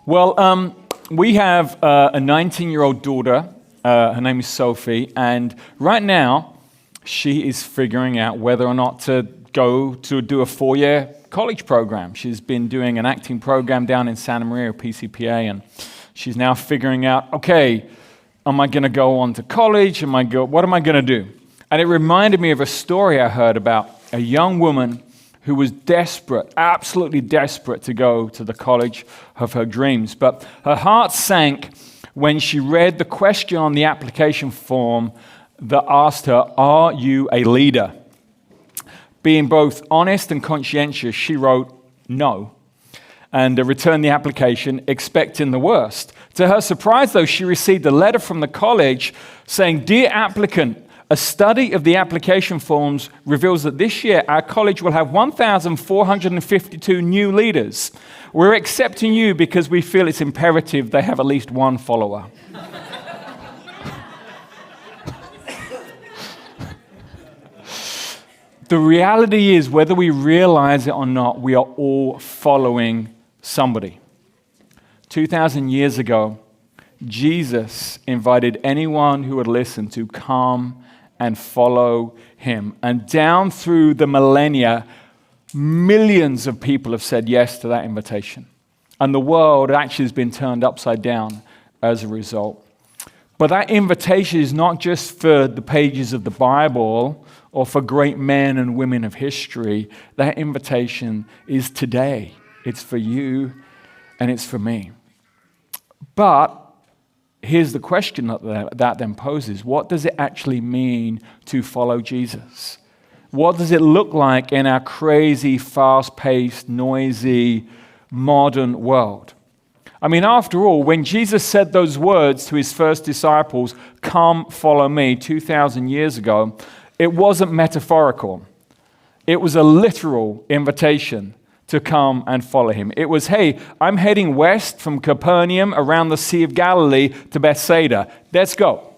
We have a 19-year-old daughter. Her name is Sophie, and right now she is figuring out whether or not to go to do a 4-year college program. She's been doing an acting program down in Santa Maria, PCPA, and she's now figuring out, okay, am I going to go on to college? What am I going to do? And it reminded me of a story I heard about a young woman who was desperate, absolutely desperate to go to the college of her dreams. But her heart sank when she read the question on the application form that asked her, "Are you a leader?" Being both honest and conscientious, she wrote no and returned the application expecting the worst. To her surprise, though, she received a letter from the college saying, "Dear applicant, a study of the application forms reveals that this year our college will have 1,452 new leaders. We're accepting you because we feel it's imperative they have at least one follower." The reality is, whether we realize it or not, we are all following somebody. 2,000 years ago, Jesus invited anyone who would listen to come and follow him. And down through the millennia, millions of people have said yes to that invitation. And the world actually has been turned upside down as a result. But that invitation is not just for the pages of the Bible or for great men and women of history. That invitation is today. It's for you and it's for me. But here's the question that then poses. What does it actually mean to follow Jesus? What does it look like in our crazy, fast-paced, noisy, modern world? I mean, after all, when Jesus said those words to his first disciples, "Come, follow me," 2,000 years ago, it wasn't metaphorical. It was a literal invitation to come and follow him. It was, hey, I'm heading west from Capernaum around the Sea of Galilee to Bethsaida. Let's go.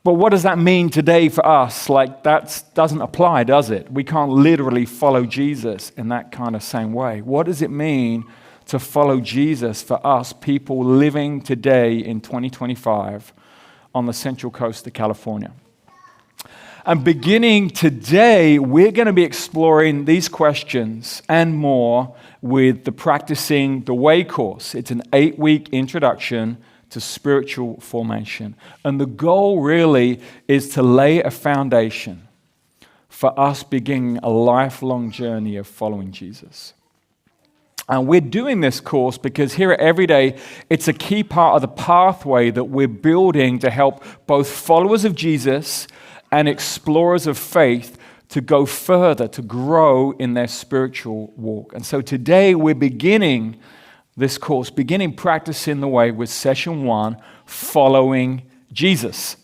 But what does that mean today for us? Like, that doesn't apply, does it? We can't literally follow Jesus in that kind of same way. What does it mean to follow Jesus for us, people living today in 2025 on the Central Coast of California? And beginning today, we're going to be exploring these questions and more with the Practicing the Way course. It's an 8-week introduction to spiritual formation. And the goal really is to lay a foundation for us beginning a lifelong journey of following Jesus. And we're doing this course because here at Everyday, it's a key part of the pathway that we're building to help both followers of Jesus and explorers of faith to go further, to grow in their spiritual walk. And so today we're beginning this course, beginning Practicing the Way with session 1, Following Jesus.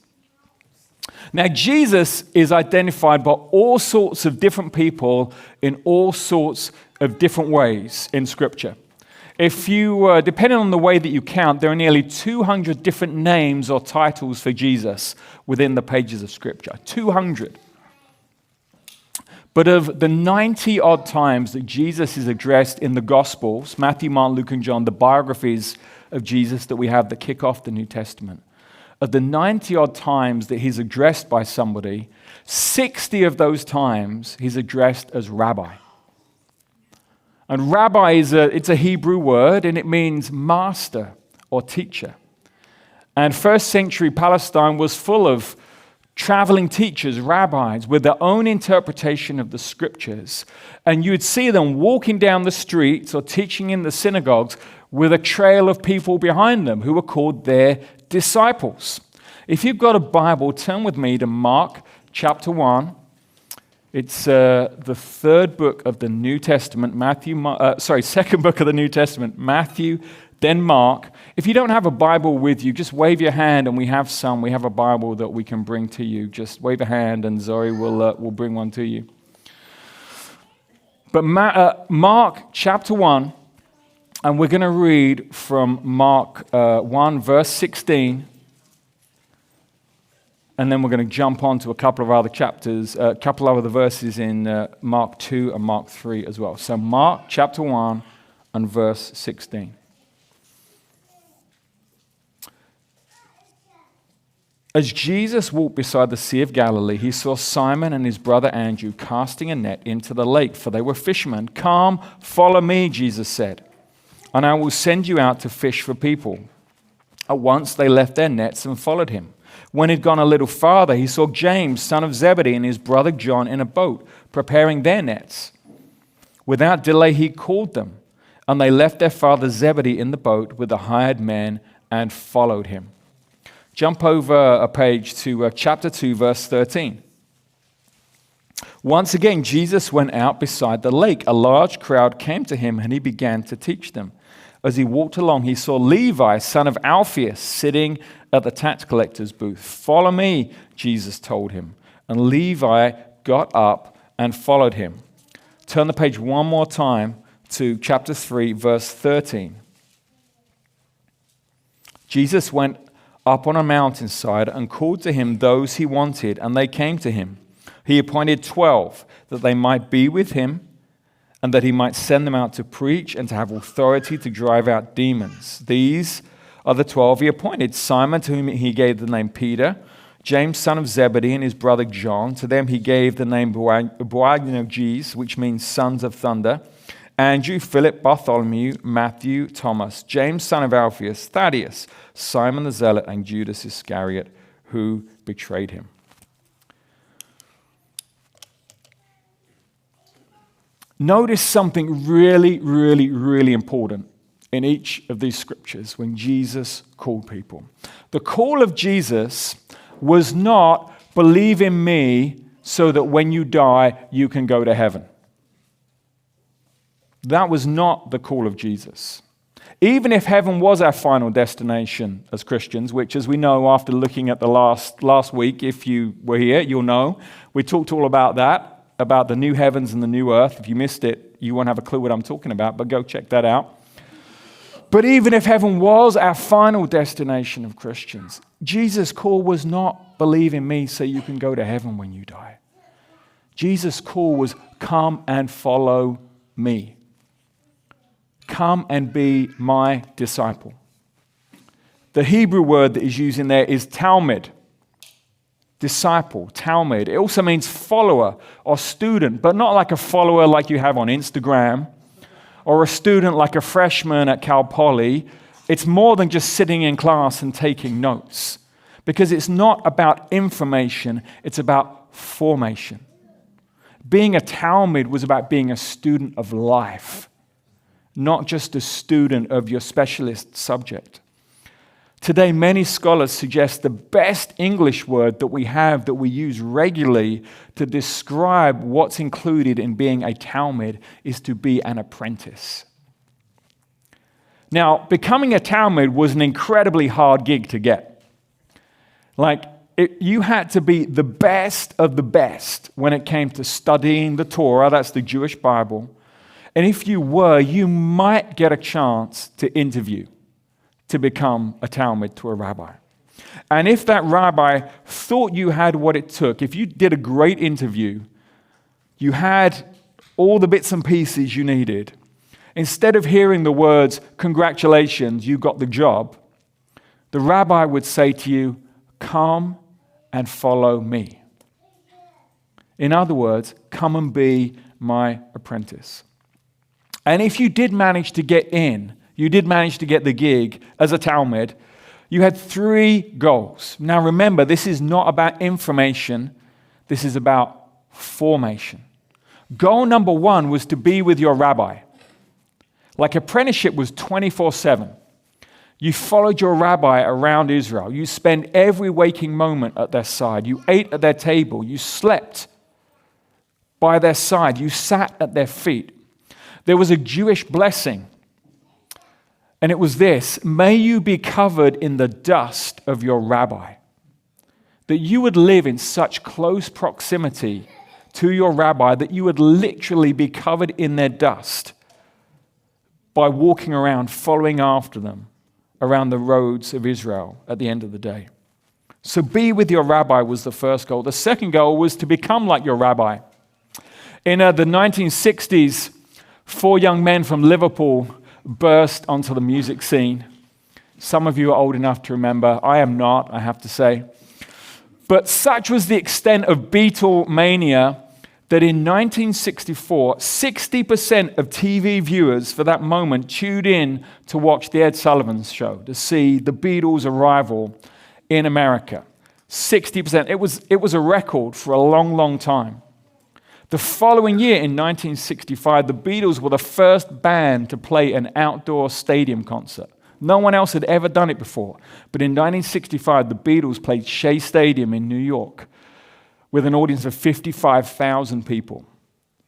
Now, Jesus is identified by all sorts of different people in all sorts of different ways in Scripture. If you, depending on the way that you count, there are nearly 200 different names or titles for Jesus within the pages of Scripture. 200. But of the 90-odd times that Jesus is addressed in the Gospels, Matthew, Mark, Luke, and John, the biographies of Jesus that we have that kick off the New Testament, of the 90-odd times that he's addressed by somebody, 60 of those times he's addressed as rabbi. And rabbi it's a Hebrew word, and it means master or teacher. And first century Palestine was full of traveling teachers, rabbis, with their own interpretation of the scriptures. And you'd see them walking down the streets or teaching in the synagogues with a trail of people behind them who were called their disciples. If you've got a Bible, turn with me to Mark chapter 1. It's the third book of the New Testament, second book of the New Testament, Matthew, then Mark. If you don't have a Bible with you, just wave your hand, and we have some. We have a Bible that we can bring to you. Just wave a hand, and Zoe will bring one to you. But Mark chapter 1, and we're going to read from Mark 1, verse 16. And then we're going to jump on to a couple of other chapters, a couple of other verses in Mark 2 and Mark 3 as well. So Mark chapter 1 and verse 16. As Jesus walked beside the Sea of Galilee, he saw Simon and his brother Andrew casting a net into the lake, for they were fishermen. "Come, follow me," Jesus said, "and I will send you out to fish for people." At once they left their nets and followed him. When he'd gone a little farther, he saw James, son of Zebedee, and his brother John in a boat, preparing their nets. Without delay, he called them, and they left their father Zebedee in the boat with the hired men and followed him. Jump over a page to chapter 2, verse 13. Once again, Jesus went out beside the lake. A large crowd came to him, and he began to teach them. As he walked along, he saw Levi, son of Alphaeus, sitting at the tax collector's booth. "Follow me," Jesus told him. And Levi got up and followed him. Turn the page one more time to chapter 3, verse 13. Jesus went up on a mountainside and called to him those he wanted, and they came to him. He appointed 12 that they might be with him and that he might send them out to preach and to have authority to drive out demons. These are the 12 he appointed: Simon, to whom he gave the name Peter, James, son of Zebedee, and his brother John. To them he gave the name Boanerges, which means sons of thunder. Andrew, Philip, Bartholomew, Matthew, Thomas, James, son of Alphaeus, Thaddeus, Simon the Zealot, and Judas Iscariot, who betrayed him. Notice something really, really, really important in each of these scriptures when Jesus called people. The call of Jesus was not, "Believe in me so that when you die, you can go to heaven." That was not the call of Jesus. Even if heaven was our final destination as Christians, which, as we know after looking at the last week, if you were here, you'll know, we talked all about that, about the new heavens and the new earth. If you missed it, you won't have a clue what I'm talking about, but go check that out. But even if heaven was our final destination of Christians, Jesus' call was not, "Believe in me so you can go to heaven when you die." Jesus' call was, "Come and follow me. Come and be my disciple." The Hebrew word that is used in there is talmid. Disciple, talmid. It also means follower or student, but not like a follower like you have on Instagram or a student like a freshman at Cal Poly. It's more than just sitting in class and taking notes, because it's not about information, it's about formation. Being a talmid was about being a student of life, not just a student of your specialist subject. Today, many scholars suggest the best English word that we have, that we use regularly to describe what's included in being a talmid, is to be an apprentice. Now, becoming a talmid was an incredibly hard gig to get. You had to be the best of the best when it came to studying the Torah, that's the Jewish Bible. And if you were, you might get a chance to interview to become a talmid to a rabbi. And if that rabbi thought you had what it took, if you did a great interview, you had all the bits and pieces you needed, instead of hearing the words, "Congratulations, you got the job," the rabbi would say to you, "Come and follow me." In other words, come and be my apprentice. And if you did manage to get in, you did manage to get the gig as a talmid, you had 3 goals. Now remember, this is not about information, this is about formation. Goal number 1 was to be with your rabbi. Like apprenticeship was 24/7. You followed your rabbi around Israel. You spent every waking moment at their side. You ate at their table. You slept by their side. You sat at their feet. There was a Jewish blessing, and it was this: may you be covered in the dust of your rabbi. That you would live in such close proximity to your rabbi that you would literally be covered in their dust by walking around, following after them around the roads of Israel at the end of the day. So be with your rabbi was the first goal. The second goal was to become like your rabbi. In the 1960s, 4 young men from Liverpool burst onto the music scene. Some of you are old enough to remember. I am not, I have to say. But such was the extent of Beatlemania that in 1964, 60% of TV viewers for that moment tuned in to watch the Ed Sullivan Show, to see the Beatles' arrival in America. 60%. It was a record for a long, long time. The following year, in 1965, the Beatles were the first band to play an outdoor stadium concert. No one else had ever done it before. But in 1965, the Beatles played Shea Stadium in New York with an audience of 55,000 people.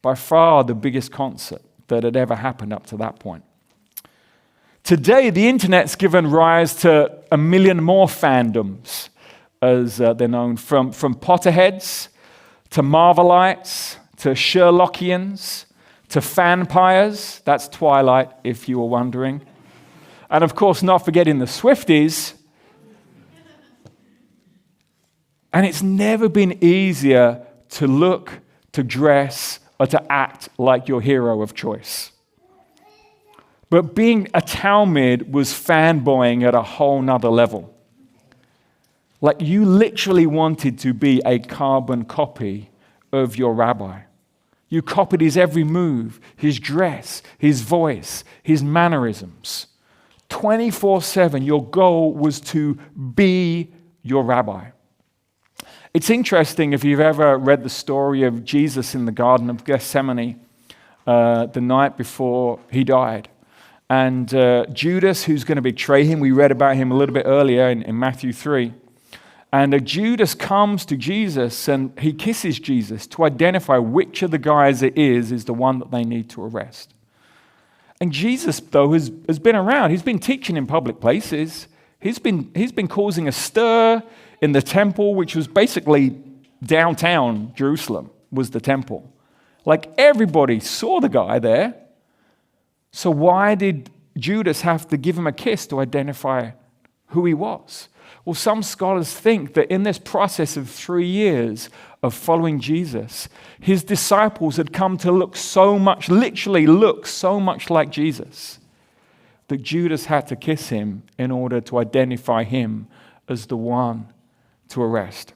By far the biggest concert that had ever happened up to that point. Today, the internet's given rise to a million more fandoms, as they're known, from Potterheads to Marvelites to Sherlockians to Fanpires. That's Twilight, if you were wondering. And of course, not forgetting the Swifties. And it's never been easier to look, to dress, or to act like your hero of choice. But being a Talmud was fanboying at a whole nother level. Like you literally wanted to be a carbon copy of your rabbi. You copied his every move, his dress, his voice, his mannerisms. 24/7, your goal was to be your rabbi. It's interesting if you've ever read the story of Jesus in the Garden of Gethsemane the night before he died. And Judas, who's going to betray him, we read about him a little bit earlier in Matthew 3. And Judas comes to Jesus and he kisses Jesus to identify which of the guys it is the one that they need to arrest. And Jesus, though, has been around. He's been teaching in public places. He's been causing a stir in the temple, which was basically downtown Jerusalem, was the temple. Like everybody saw the guy there. So why did Judas have to give him a kiss to identify who he was? Well, some scholars think that in this process of 3 years of following Jesus, his disciples had come to look so much, literally look so much like Jesus, that Judas had to kiss him in order to identify him as the one to arrest.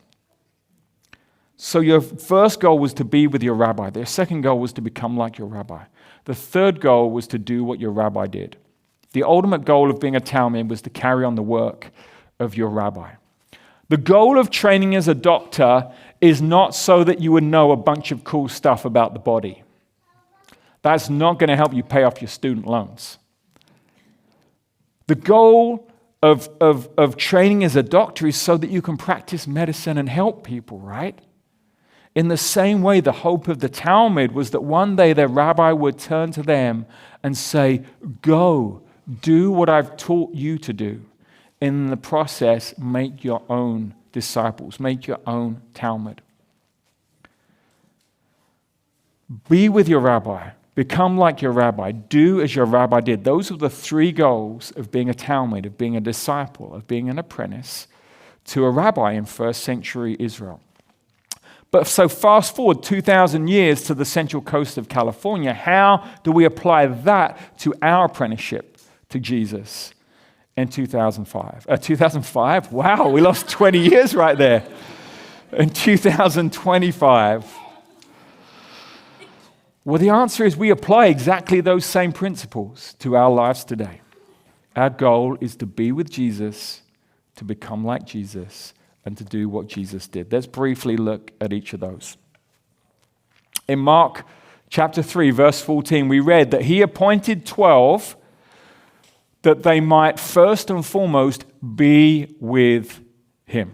So your first goal was to be with your rabbi. The second goal was to become like your rabbi. The third goal was to do what your rabbi did. The ultimate goal of being a Talmud was to carry on the work of your rabbi. The goal of training as a doctor is not so that you would know a bunch of cool stuff about the body. That's not going to help you pay off your student loans. The goal of training as a doctor is so that you can practice medicine and help people, right? In the same way, the hope of the Talmud was that one day their rabbi would turn to them and say, "Go, do what I've taught you to do. In the process, make your own disciples, make your own Talmud." Be with your rabbi, become like your rabbi, do as your rabbi did. Those are the three goals of being a Talmud, of being a disciple, of being an apprentice to a rabbi in first century Israel. But so fast forward 2,000 years to the central coast of California, how do we apply that to our apprenticeship to Jesus? In 2005. 2005? Wow, we lost 20 years right there. In 2025. Well, the answer is we apply exactly those same principles to our lives today. Our goal is to be with Jesus, to become like Jesus, and to do what Jesus did. Let's briefly look at each of those. In Mark chapter 3, verse 14, we read that he appointed 12 that they might first and foremost be with him.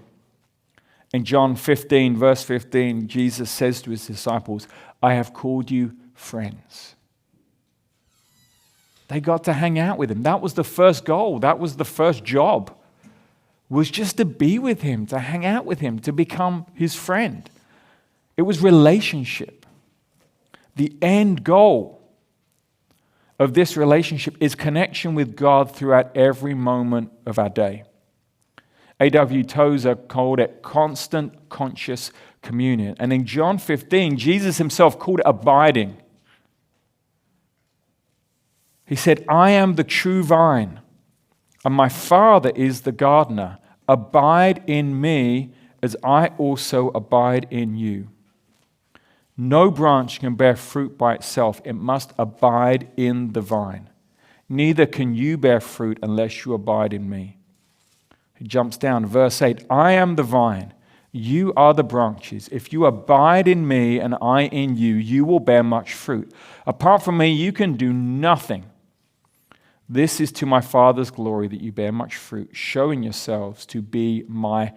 In John 15, verse 15, Jesus says to his disciples, "I have called you friends." They got to hang out with him. That was the first goal. That was the first job, was just to be with him, to hang out with him, to become his friend. It was relationship. The end goal of this relationship is connection with God throughout every moment of our day. A.W. Tozer called it constant conscious communion. And in John 15, Jesus himself called it abiding. He said, "I am the true vine, and my Father is the gardener. Abide in me, as I also abide in you. No branch can bear fruit by itself. It must abide in the vine. Neither can you bear fruit unless you abide in me. He jumps down, verse 8, I am the vine, you are the branches. If you abide in me and I in you, you will bear much fruit. Apart from me, you can do nothing. This is to my Father's glory that you bear much fruit, showing yourselves to be my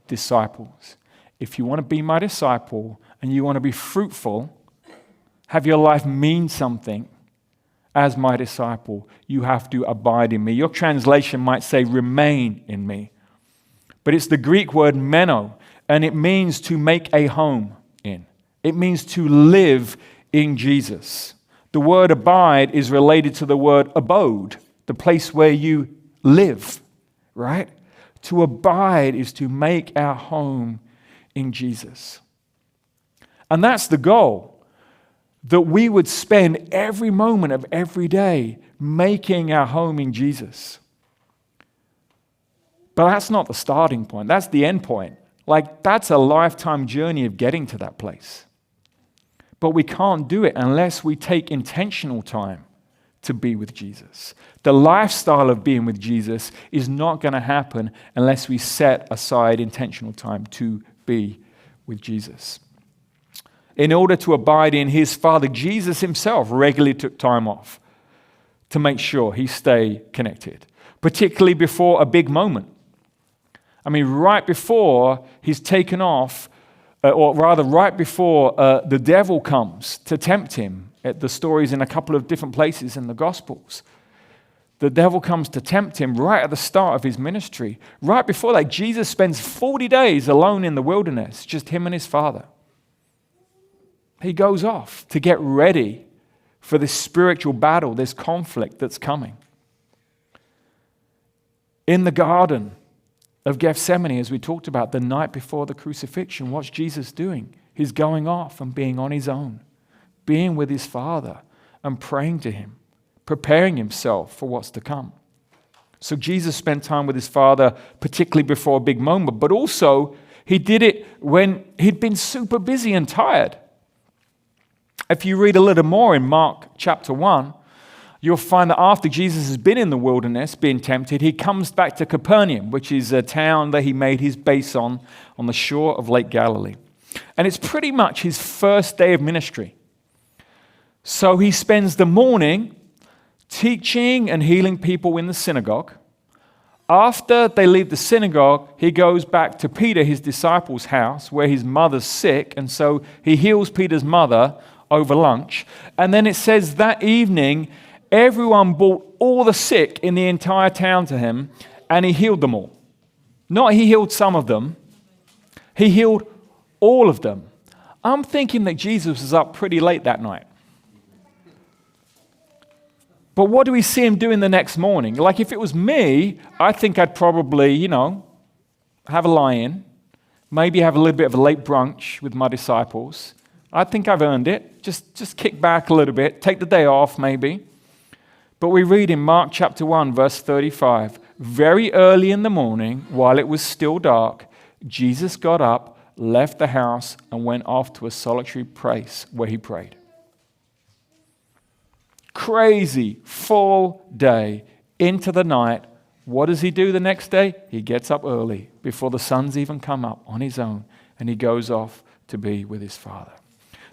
disciples. If you want to be my disciple and you want to be fruitful, have your life mean something as my disciple, you have to abide in me. Your translation might say remain in me. But it's the Greek word meno, and it means to make a home in. It means to live in Jesus. The word abide is related to the word abode, the place where you live, right? To abide is to make our home in Jesus. And that's the goal, that we would spend every moment of every day making our home in Jesus. But that's not the starting point. That's the end point. Like, that's a lifetime journey of getting to that place. But we can't do it unless we take intentional time to be with Jesus. The lifestyle of being with Jesus is not going to happen unless we set aside intentional time to be with Jesus. In order to abide in his Father, Jesus himself regularly took time off to make sure he stayed connected, particularly before a big moment. I mean, right before he's taken off, or rather right before the devil comes to tempt him, at the stories in a couple of different places in the Gospels. The devil comes to tempt him right at the start of his ministry. Right before that, Jesus spends 40 days alone in the wilderness, just him and his Father. He goes off to get ready for this spiritual battle, this conflict that's coming. In the Garden of Gethsemane, as we talked about, the night before the crucifixion, what's Jesus doing? He's going off and being on his own, being with his Father and praying to him, preparing himself for what's to come. So Jesus spent time with his Father, particularly before a big moment, but also he did it when he'd been super busy and tired. If you read a little more in Mark chapter 1, you'll find that after Jesus has been in the wilderness, being tempted, he comes back to Capernaum, which is a town that he made his base on the shore of Lake Galilee. And it's pretty much his first day of ministry. So he spends the morning teaching and healing people in the synagogue. After they leave the synagogue, he goes back to Peter, his disciple's house, where his mother's sick, and so he heals Peter's mother over lunch. And then it says that evening, everyone brought all the sick in the entire town to him, and he healed them all. Not he healed some of them, he healed all of them. I'm thinking that Jesus was up pretty late that night. But what do we see him doing the next morning? Like, if it was me, I think I'd probably, have a lie-in, maybe have a little bit of a late brunch with my disciples. I think I've earned it. Just kick back a little bit, take the day off maybe. But we read in Mark chapter 1, verse 35, very early in the morning, while it was still dark, Jesus got up, left the house, and went off to a solitary place where he prayed. Crazy, full day into the night. What does he do the next day? He gets up early before the sun's even come up on his own, and he goes off to be with his Father.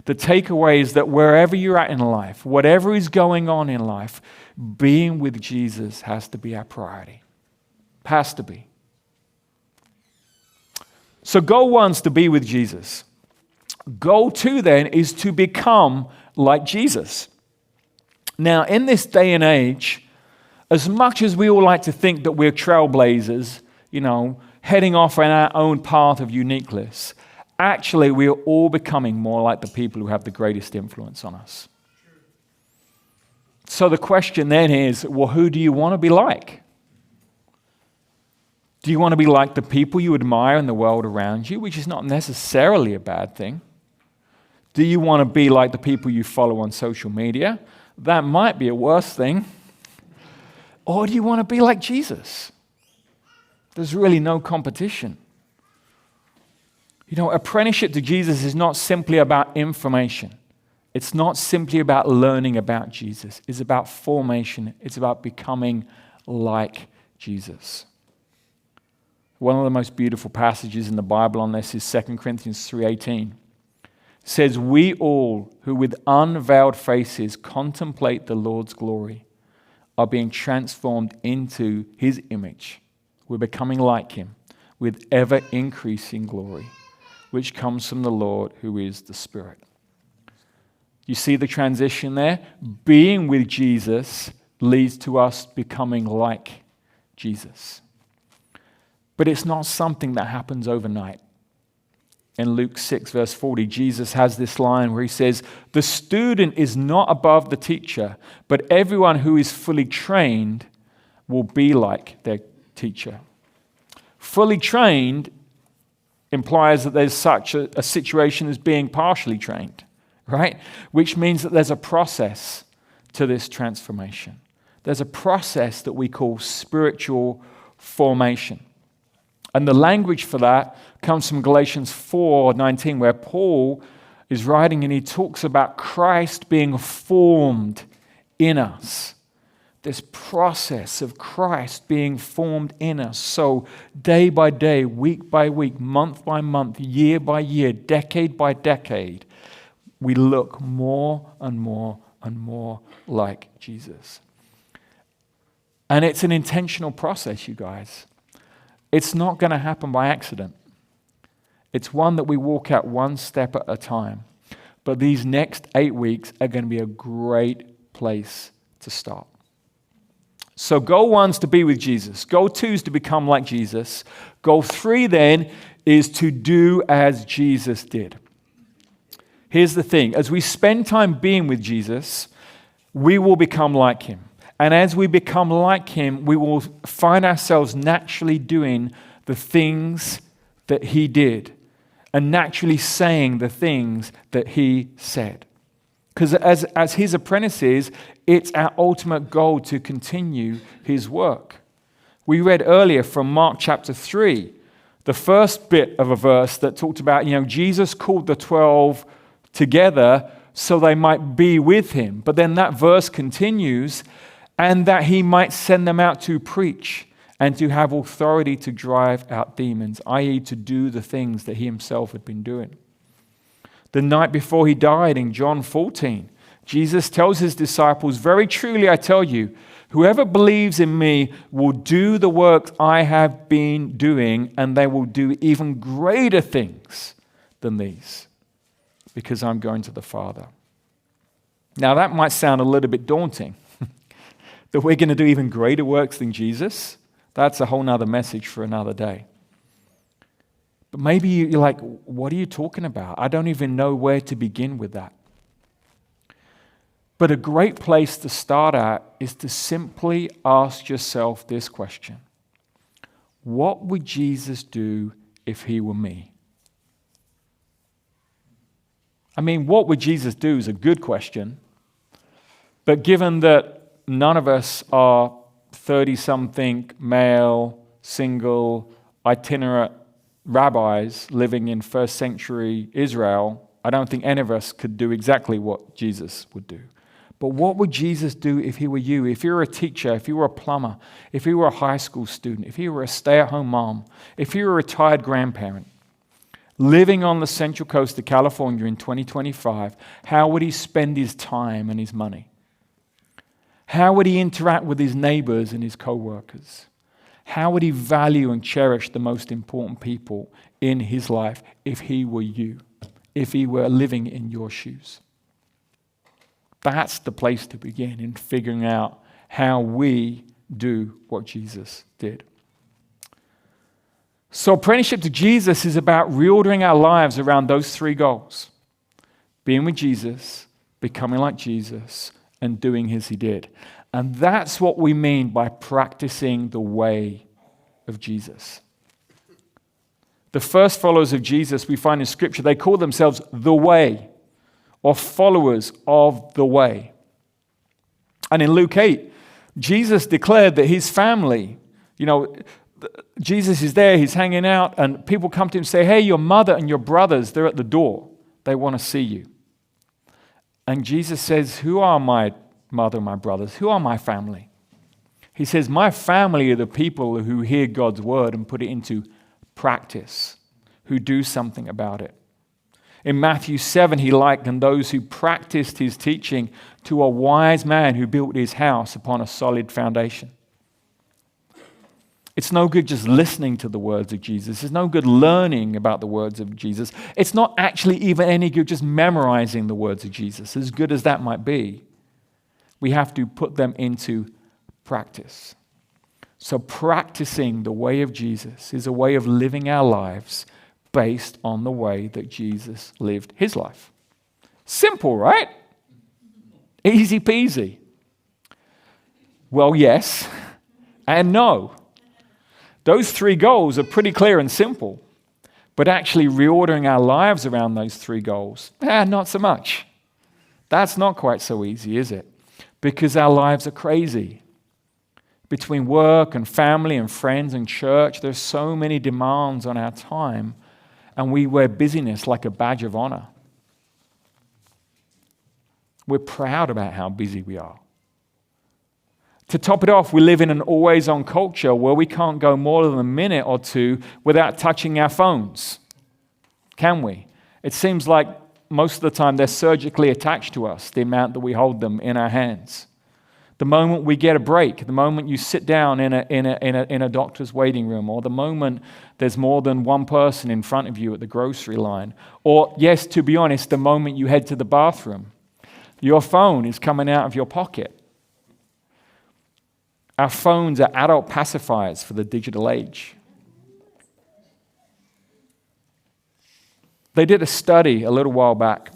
The takeaway is that wherever you're at in life, whatever is going on in life, being with Jesus has to be our priority. Has to be. So goal 1's to be with Jesus. Goal 2 then is to become like Jesus. Now, in this day and age, as much as we all like to think that we're trailblazers, heading off on our own path of uniqueness, actually we are all becoming more like the people who have the greatest influence on us. So the question then is, well, who do you want to be like? Do you want to be like the people you admire in the world around you, which is not necessarily a bad thing? Do you want to be like the people you follow on social media? That might be a worse thing. Or do you want to be like Jesus? There's really no competition. Apprenticeship to Jesus is not simply about information. It's not simply about learning about Jesus. It's about formation. It's about becoming like Jesus. One of the most beautiful passages in the Bible on this is 2 Corinthians 3:18. It says, "We all who with unveiled faces contemplate the Lord's glory are being transformed into his image. We're becoming like him with ever-increasing glory, which comes from the Lord who is the Spirit." You see the transition there? Being with Jesus leads to us becoming like Jesus. But it's not something that happens overnight. In Luke 6, verse 40, Jesus has this line where he says, "The student is not above the teacher, but everyone who is fully trained will be like their teacher." Fully trained implies that there's such a situation as being partially trained, right? Which means that there's a process to this transformation. There's a process that we call spiritual formation. And the language for that comes from Galatians 4:19, where Paul is writing and he talks about Christ being formed in us. This process of Christ being formed in us. So day by day, week by week, month by month, year by year, decade by decade, we look more and more and more like Jesus. And it's an intentional process, you guys. It's not going to happen by accident. It's one that we walk out one step at a time. But these next 8 weeks are going to be a great place to start. So goal 1 is to be with Jesus. Goal 2 is to become like Jesus. Goal 3 then is to do as Jesus did. Here's the thing. As we spend time being with Jesus, we will become like him. And as we become like him, we will find ourselves naturally doing the things that he did and naturally saying the things that he said. Because as his apprentices, it's our ultimate goal to continue his work. We read earlier from Mark chapter 3, the first bit of a verse that talked about, Jesus called the 12 together so they might be with him. But then that verse continues, and that he might send them out to preach and to have authority to drive out demons, i.e. to do the things that he himself had been doing. The night before he died in John 14, Jesus tells his disciples, "Very truly I tell you, whoever believes in me will do the works I have been doing, and they will do even greater things than these, because I'm going to the Father." Now that might sound a little bit daunting, that we're going to do even greater works than Jesus. That's a whole nother message for another day. But maybe you're like, what are you talking about? I don't even know where to begin with that. But a great place to start at is to simply ask yourself this question. What would Jesus do if he were me? I mean, what would Jesus do is a good question. But given that none of us are 30-something, male, single, itinerant rabbis living in first century Israel, I don't think any of us could do exactly what Jesus would do. But what would Jesus do if he were you? If you were a teacher, if you were a plumber, if you were a high school student, if you were a stay-at-home mom, if you were a retired grandparent, living on the Central Coast of California in 2025, how would he spend his time and his money? How would he interact with his neighbors and his co-workers? How would he value and cherish the most important people in his life if he were you, if he were living in your shoes? That's the place to begin in figuring out how we do what Jesus did. So apprenticeship to Jesus is about reordering our lives around those 3 goals. Being with Jesus, becoming like Jesus, and doing as he did. And that's what we mean by practicing the way of Jesus. The first followers of Jesus we find in Scripture, they call themselves the way, or followers of the way. And in Luke 8, Jesus declared that his family, Jesus is there, he's hanging out, and people come to him and say, hey, your mother and your brothers, they're at the door. They want to see you. And Jesus says, who are my mother and my brothers? Who are my family? He says, my family are the people who hear God's word and put it into practice, who do something about it. In Matthew 7, he likened those who practiced his teaching to a wise man who built his house upon a solid foundation. It's no good just listening to the words of Jesus. It's no good learning about the words of Jesus. It's not actually even any good just memorizing the words of Jesus, as good as that might be. We have to put them into practice. So practicing the way of Jesus is a way of living our lives based on the way that Jesus lived his life. Simple, right? Easy peasy. Well, yes and no. Those three goals are pretty clear and simple, but actually reordering our lives around those three goals, not so much. That's not quite so easy, is it? Because our lives are crazy. Between work and family and friends and church, there's so many demands on our time, and we wear busyness like a badge of honor. We're proud about how busy we are. To top it off, we live in an always-on culture where we can't go more than a minute or two without touching our phones. Can we? It seems like most of the time they're surgically attached to us, the amount that we hold them in our hands. The moment we get a break, the moment you sit down in a doctor's waiting room, or the moment there's more than one person in front of you at the grocery line, or, yes, to be honest, the moment you head to the bathroom, your phone is coming out of your pocket. Our phones are adult pacifiers for the digital age. They did a study a little while back,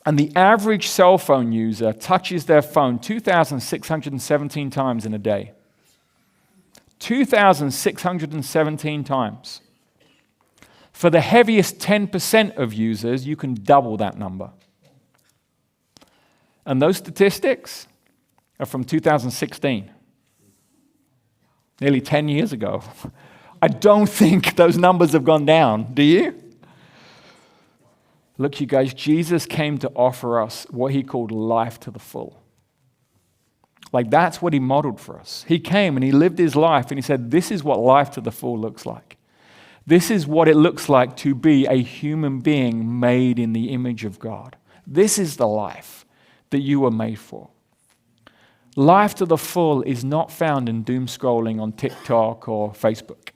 and the average cell phone user touches their phone 2,617 times in a day. 2,617 times. For the heaviest 10% of users, you can double that number. And those statistics are from 2016. Nearly 10 years ago. I don't think those numbers have gone down, do you? Look, you guys, Jesus came to offer us what he called life to the full. Like, that's what he modeled for us. He came and he lived his life and he said, this is what life to the full looks like. This is what it looks like to be a human being made in the image of God. This is the life that you were made for. Life to the full is not found in doom scrolling on TikTok or Facebook.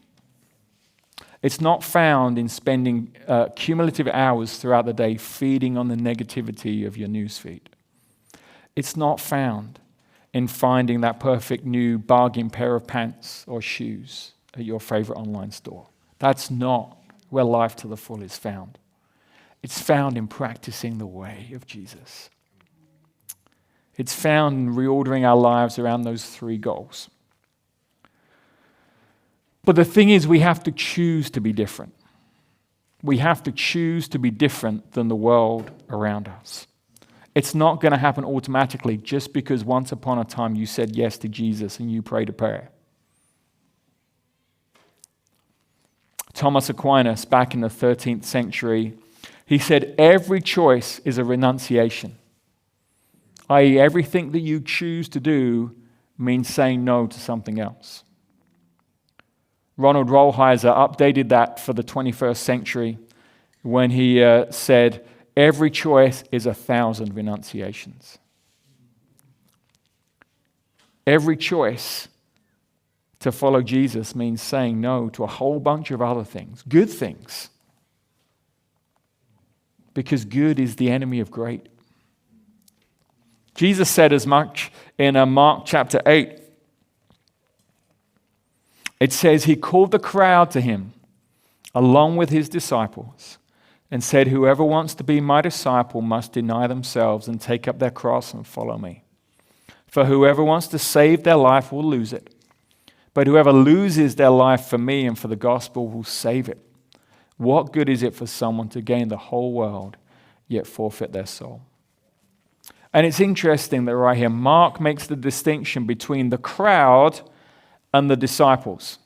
It's not found in spending cumulative hours throughout the day feeding on the negativity of your newsfeed. It's not found in finding that perfect new bargain pair of pants or shoes at your favorite online store. That's not where life to the full is found. It's found in practicing the way of Jesus. It's found in reordering our lives around those three goals. But the thing is, we have to choose to be different. We have to choose to be different than the world around us. It's not going to happen automatically just because once upon a time you said yes to Jesus and you prayed a prayer. Thomas Aquinas, back in the 13th century, he said every choice is a renunciation. I.e., everything that you choose to do means saying no to something else. Ronald Rolheiser updated that for the 21st century when he said, every choice is 1,000 renunciations. Every choice to follow Jesus means saying no to a whole bunch of other things, good things, because good is the enemy of great. Jesus said as much in Mark chapter 8. It says, he called the crowd to him along with his disciples and said, whoever wants to be my disciple must deny themselves and take up their cross and follow me. For whoever wants to save their life will lose it. But whoever loses their life for me and for the gospel will save it. What good is it for someone to gain the whole world yet forfeit their soul? And it's interesting that right here, Mark makes the distinction between the crowd and the disciples.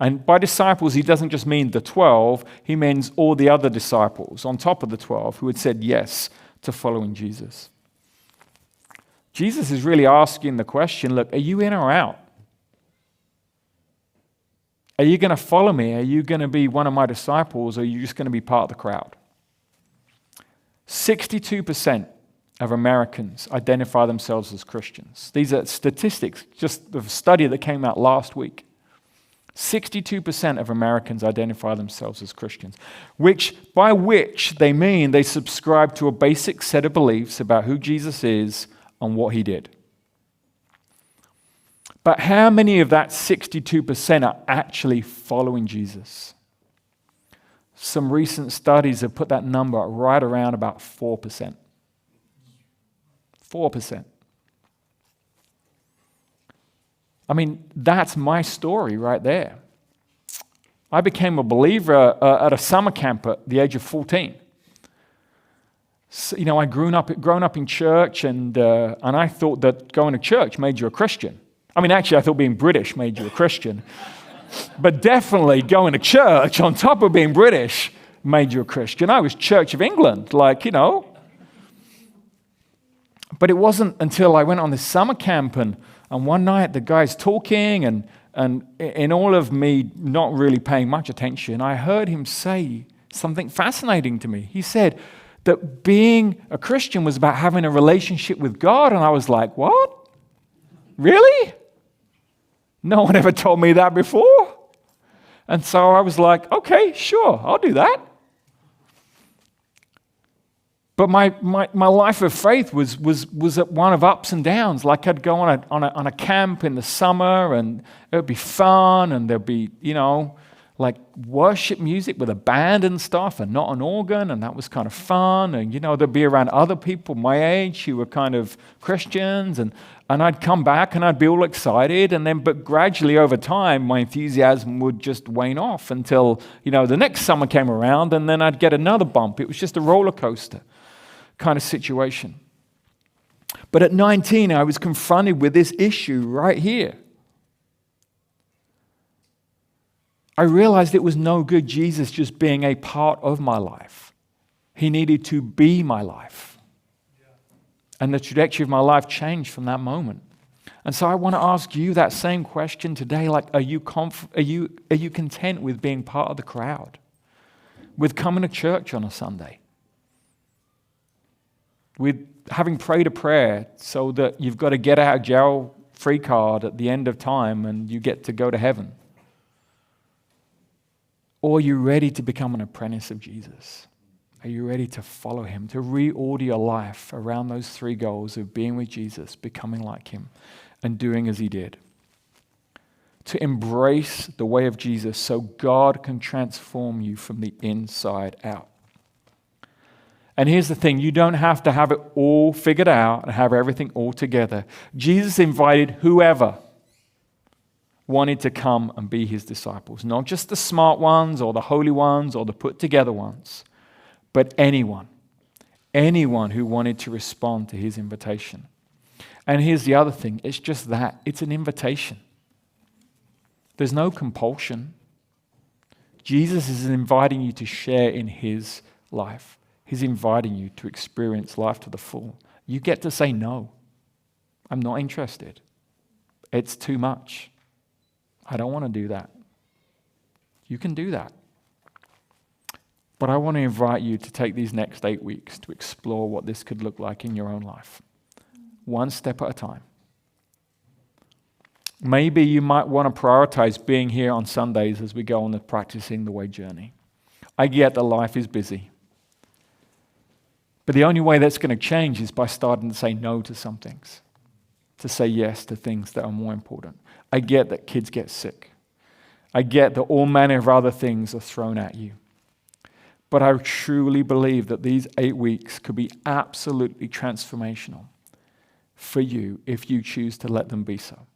And by disciples, he doesn't just mean the 12, he means all the other disciples on top of the 12 who had said yes to following Jesus. Jesus is really asking the question, look, are you in or out? Are you going to follow me? Are you going to be one of my disciples, or are you just going to be part of the crowd? 62% of Americans identify themselves as Christians. These are statistics, just the study that came out last week. 62% of Americans identify themselves as Christians, by which they mean they subscribe to a basic set of beliefs about who Jesus is and what he did. But how many of that 62% are actually following Jesus? Some recent studies have put that number right around about 4%. 4%. I mean, that's my story right there. I became a believer at a summer camp at the age of 14. So, I grown up in church, and I thought that going to church made you a Christian. I mean, actually, I thought being British made you a Christian. But definitely going to church on top of being British made you a Christian. I was Church of England, But it wasn't until I went on this summer camp, and one night the guy's talking, and in all of me not really paying much attention, I heard him say something fascinating to me. He said that being a Christian was about having a relationship with God, and I was like, what? Really? No one ever told me that before. And so I was like, okay, sure, I'll do that. But my life of faith was at one of ups and downs. Like I'd go on a camp in the summer, and it would be fun, and there'd be, like worship music with a band and stuff, and not an organ, and that was kind of fun. And there'd be around other people my age who were kind of Christians, and I'd come back and I'd be all excited, but gradually over time my enthusiasm would just wane off until the next summer came around, and then I'd get another bump. It was just a roller coaster kind of situation. But at 19, I was confronted with this issue right here. I realized it was no good Jesus just being a part of my life. He needed to be my life. And the trajectory of my life changed from that moment. And so I want to ask you that same question today. Like, are you content with being part of the crowd? With coming to church on a Sunday? With having prayed a prayer so that you've got a get out of jail free card at the end of time and you get to go to heaven? Or are you ready to become an apprentice of Jesus? Are you ready to follow him, to reorder your life around those three goals of being with Jesus, becoming like him, and doing as he did? To embrace the way of Jesus so God can transform you from the inside out. And here's the thing, you don't have to have it all figured out and have everything all together. Jesus invited whoever wanted to come and be his disciples. Not just the smart ones or the holy ones or the put together ones, but anyone who wanted to respond to his invitation. And here's the other thing, it's just that, it's an invitation. There's no compulsion. Jesus is inviting you to share in his life. He's inviting you to experience life to the full. You get to say no. I'm not interested. It's too much. I don't want to do that. You can do that. But I want to invite you to take these next 8 weeks to explore what this could look like in your own life. One step at a time. Maybe you might want to prioritize being here on Sundays as we go on the Practicing the Way journey. I get that life is busy. But the only way that's going to change is by starting to say no to some things, to say yes to things that are more important. I get that kids get sick. I get that all manner of other things are thrown at you. But I truly believe that these 8 weeks could be absolutely transformational for you if you choose to let them be so.